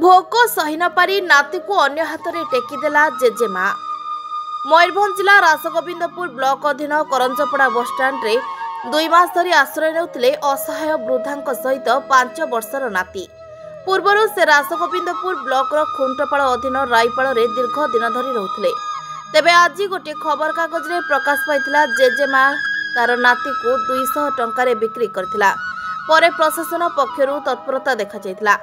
भोक सही न पारी नाती को अन्य हाथ में टेकीदेला जेजेमा। मयूरभंज जिला रासगोविंदपुर ब्लॉक अधीन करंजपड़ा बसस्टाण्ड रे 2 मास धरी आश्रय नेउथिले असहाय वृद्धा सहित 5 वर्षर नाती। पूर्वर से रासगोविंदपुर ब्लॉक खुंटपाड़ अधीन राईपाड़ रे दीर्घ दिन धरी रहुथिले। तेबे आज गोटे खबर कागज रे प्रकाश पाइथिला जेजेमा तार नाती को 200 टंका रे बिक्री करथिला। परे प्रशासन पक्षरु तत्परता देखा जायथिला।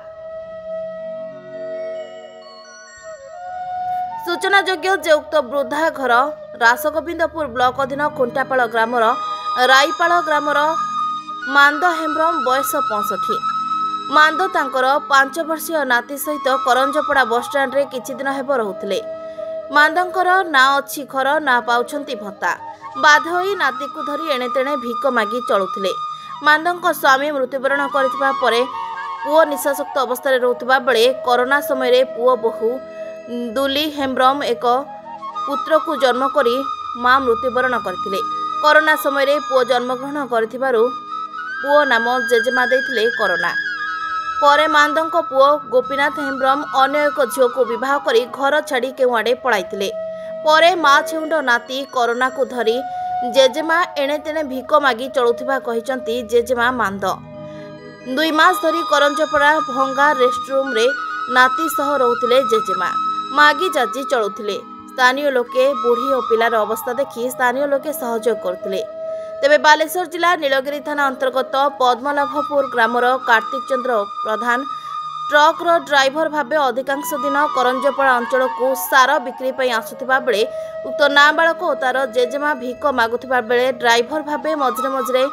सूचनायोग्य जे उक्त वृद्धा घर रासगोविंदपुर ब्लॉक अधीन खुंटापाड़ ग्रामर राईपाड़ ग्रामर मांद हेम्ब्रम बयस 65। मांद तांकर 5 वर्षीय नाती सहित करंजपड़ा बसस्टाण्ड रे किछि दिन हेब रहुथिले। मांदंकर ना अछि घर ना पाउछंती भत्ता। बाध्य होई नाती को धरी एणे तेणे भिक मागी चलुथिले। मांदंक स्वामी मृत्युवरण करथिबा परे पुओ निशाशक्त अवस्था रे रहुथिबा बेले कोरोना समय रे पुओ बहु दुली हेम्ब्रम एक पुत्र को जन्म करी मां मृत्युवरण करथिले। कोरोना समय रे पुओ जन्मग्रहण करथिबारु पुओ नाम जेजेमा देथिले कोरोना। परे मांदंक पुओ गोपीनाथ हेम्ब्रम अन्य एक झील को विवाह करी घर छाड़ी केउआडे पळाइथिले। परे मां छेउंड नाती कोरोना को धरी जेजेमा एणे तेणे भिक मागी चलुथिबा कहिचंती जेजेमा मांद। 2 मास धरी करंजपड़ा भंगा रेस्टरूम रे नाती सह रहुथिले जेजेमा। मागी जाजी चलुथिले। स्थानीय लोके बुढ़ी और पिलार अवस्था देखि स्थानीय लोके सहयोग करथिले। तेबे बालेश्वर जिला नीलगिरी थाना अंतर्गत पद्मलाभपुर ग्रामर कार्तिक चंद्र प्रधान ट्रक रो ड्राइवर भाबे अधिकांश दिन करंजपड़ा अंचल को सार बिक्री पई आसुथिबा बेले उक्त नाबालक और तार जेजेमा भिक मागुथिबा बेले ड्राइवर भाबे मझरे मझरे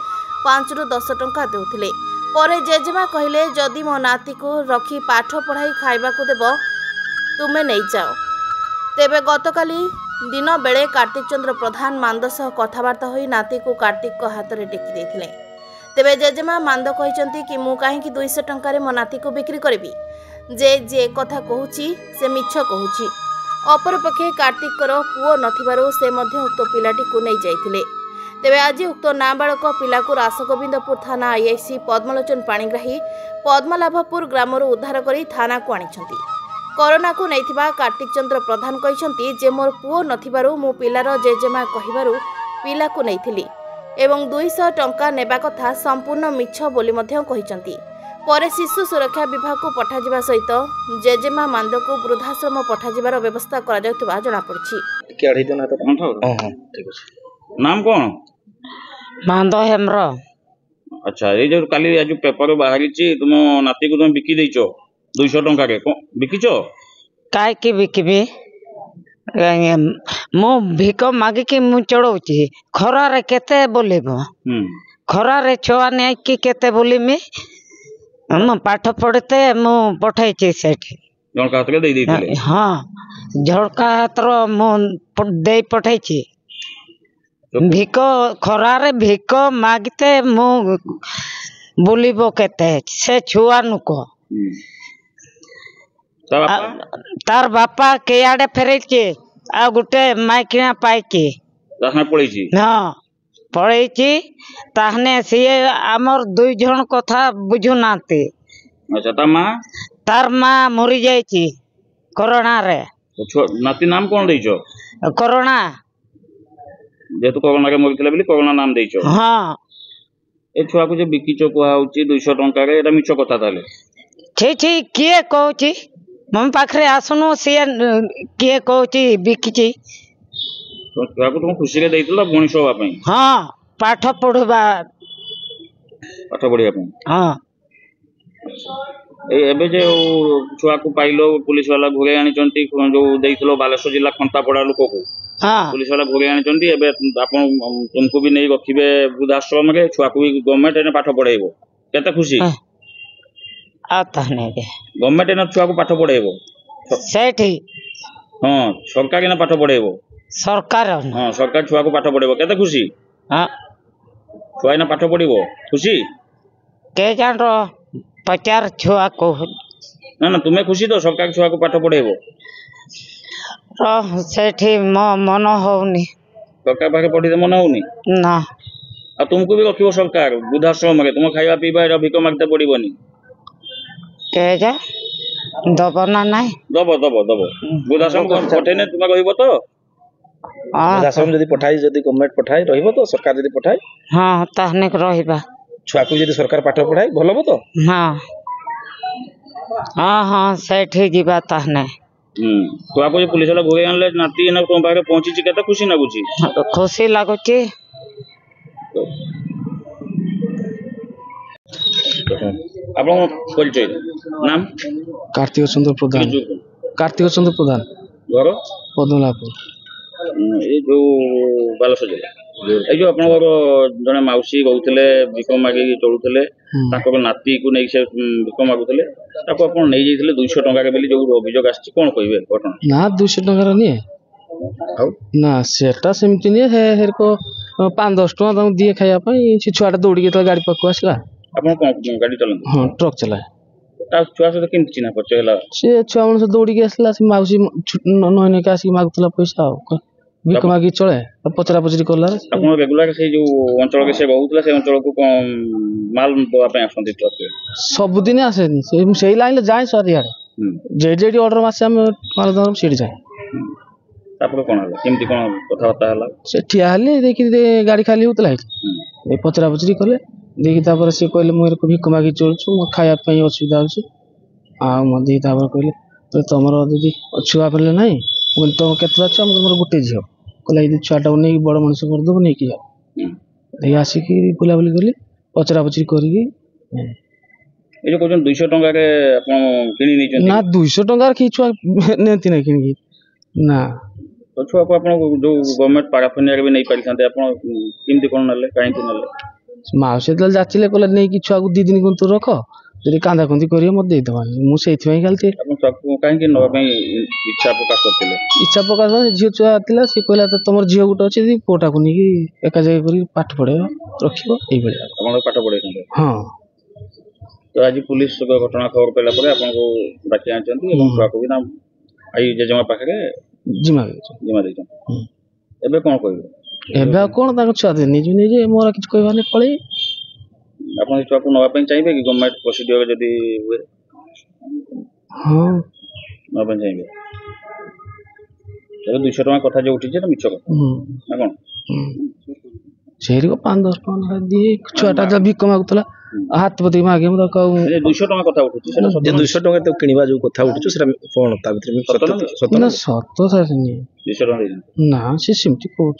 5 ରୁ 10 टंका देउथिले। परे जेजेमा कहिले जदि मो नाती को रखी पाठ पढ़ाई खाइबा को देबो तुमे नहीं जाओ। तेबे गतकाली दिन बेले कार्तिक चंद्र प्रधान मांद सह कथबार्ता होई नाती को कार्तिक को हाथ रे टेकी देथिले। तेबे जेजेमा मांद कहिसंती कि मु काहे कि 200 टंका रे मो नाती को बिक्री करबी। जे कथा कहूची से मिछ कहूची। अपरपक्षे कार्तिक रो पुओ नथिबारो से मध्य उक्त पिलाटी को नहीं जाइथिले। तेबे आज उक्त नाबालक पिला को रासगोविंदपुर थाना आईआईसी पद्मलोचन पाणिग्राही पद्मलाभपुर ग्रामर उद्धार करी थाना को आनिछंती। कोरोना को नैथिबा कार्तिक चंद्र प्रधान कहिसंती जे मोर पुओ नथिबारु मु पिलार जेजेमा कहिबारु पिला को नैथिली एवं 200 टंका नेबा कथा संपूर्ण मिछ बोली मध्य कहिसंती। परे शिशु सुरक्षा विभाग को पठा जिबा सहित जेजेमा मांद को वृद्धाश्रम पठा जिबार व्यवस्था करा जायतबा जणा पड़छि। के अढी देना तो ठीक अछि। नाम कोन? मांद हेम्ब्र। अच्छा ए जो काली आज पेपर बाहरी छी तुम नाती को तुम बिकी देइछो 200 टंका के बिकिचो काय की बिकबी मु भिक मागी की मु चढ़ौची खरा रे केते बोलेबो खरा रे छुआ नै की केते बोलिमी हम पाठ पढ़ते मु पठाइची सेठी झड़का हाथ के दे देइथिले। हां झड़का हाथ रो मु दे पठाइची भिक खरा रे भिक मागते मु बोलिबो केते से छुआ नुको तार बापा के आडे फेरे के आ गुटे माइकिना पाई के ताहना पड़ी छी। हां पड़ी छी ताहने सिए हमर 2 जण कथा बुझु नाते। अच्छा तार मां मरि जाई छी कोरोना रे। नाती नाम कोन देइछो? कोरोना। जे तो कोरोना के मरितले बोली कोरोना नाम देइछो। हां ए छुआ को जे बिकिचो को आउची 200 टंका रे एटा मिछो कथा ताले छी छी के कहूची मम पाखरे आसनु से के कहूची बिकिची छुआ को तुम खुशी रे देइतलो मनीष होबा पई। हां पाठ पढबा पाठ पढिया पई। हां ए एबे जे छुआ को पाइलो पुलिस वाला घुरे आनी चंती जो देइतलो बालेश्वर जिला खंतापड़ा लोक को। हां पुलिस वाला घुरे आनी चंती एबे आपन तुमको भी नहीं रखिबे वृद्धाश्रम रे छुआ को भी गवर्नमेंट ने पाठ पढाइबो केते खुशी आता नहीं के गवर्नमेंट ने छुआ को पाठ पढाइबो सेठी। हां सरकार ने पाठ पढाइबो सरकार। हां सरकार छुआ को पाठ पढाइबो केते खुशी। हां छुआ ने पाठ पढिबो खुशी के जान रो 50 छुआ को ना तुम्हें खुशी तो सरकार छुआ को पाठ पढाइबो सेठी मन होनी सरकार पाखे पढ़ी मन होनी ना आ तुमको भी रखिबो सरकार वृद्धाश्रम रे तुम खाइबा पीबा भिक मागते पड़िबनी के जा दब ना नहीं दब दब दब वृद्धाश्रम पठेने तुम रहिब तो वृद्धाश्रम जदि पठाई जदि गवर्नमेंट पठाई रहिब तो सरकार जदि पठाई हाँ ताहने के रहिबा छुआ को जदि सरकार पाठ पढ़ाई भल हो तो हाँ हाँ हाँ सेठी जीवा ताहने तो आप जो पुलिस वाला भोगे आनले नाती ना तुम पाखे पहुंची केते खुशी लागुची खुशी लगुची आपन परिचय नाम कार्तिक चंद्र प्रधान कार्तिक चंद्र प्रधान घर पदमलापुर ये जो बालेश्वर जिला ये जो आपन जने माउसी बहुतले भिक मागी चलुतले ताको नाती को नै से भिक मागुतले ताको आपन नै जइतले 200 टका के बेली जो अभियोग आछि कोन कहबे घटना ना 200 टका नी ना सेटा सेमति नी हे हेर को 5-10 टका दाम दिए खाया पई से छुआटा दौड़ी के गाड़ी पक्को आसला आपन कोन गाड़ी चलन हां ट्रक चलाए ता छुआ से केम चिना परिचय हला से छुआ मन से दौड़ी के आसला से माउसी नहने के आसी मागतला पैसा भिक मागी चले पचरा पचरी करला आपन रेगुलर से जो अंचल के से बहुतला से अंचल को माल दवा पे आसंती ट्रक सब दिन आसे नी से लाइन ले जाए सर यार जे जे ऑर्डर मासे हम माल दम सीट जाए तापर कोन हला केमती कोन कथा बाता हला से ठिया हले देखि गाड़ी खाली होतला ए पचरा पचरी करले देखि तापर से कहले मोर को भिक मागी चलछु म खाया पई असुविधा होछि आ मदी तापर कहले तो तमरो दीदी छुआ पले नहीं बोल तो केतरा छ हमर गुटे झियो कहले ई छुआटा नै बड़ मनुष्य कर दबो नै कि ए आसी कि बुला बुली करले पचरा पचरी करी ए जो कोजन 200 टका के आपन किनी नै ना 200 टका की छुआ नेति नै किनी ना तो छुआ को आपन जो गवर्नमेंट पाराफिनिया के भी नहीं पारि थाते आपन केमती कोन नले काई कि नले माउसे दल जाचिले कहले नै कि छुआ को 2 दिन कोन तो रखो जदि कांदा कुंदी करियो मत दे दवा मु सेथि में गालते आपन सब काई कि नवा पई इच्छा प्रकाश करथिले इच्छा प्रकाश झियो छुआ आतिला से कहला तो तमर झियो गुटा अछि दी पोटा को नि एका जगह करी पाठ पढे रखियो एई बेले आपन पाठ पढे थाते हां तो आज पुलिस घटना खबर पेला परे आपन को बाकी आंचंती एवं छुआ को भी नाम आई जेजमा पाखरे जिमा दैछन एबे कोन कहबे एबे कोन ताको छुआ दे नि जे मोरा किछ कहबा नै पड़े आपन छुआ को नवा पई चाहिबे कि गवर्नमेंट प्रोसीजर जदी हुए हां नवा पई चाहिबे तो 200 टका कथा जे उठी जे त मिछ ना कोन शेरी को 5-10 टका दिए छुआटा जब भिक मागतला हाथ पति मागे हम कहू 200 टका कथा उठुची सेटा जे 200 टका तो किनिबा जो कथा उठुछु सेटा कोन ता भीतर में सत्य ना सत्य सर 200 टका ना से सिमटी कहू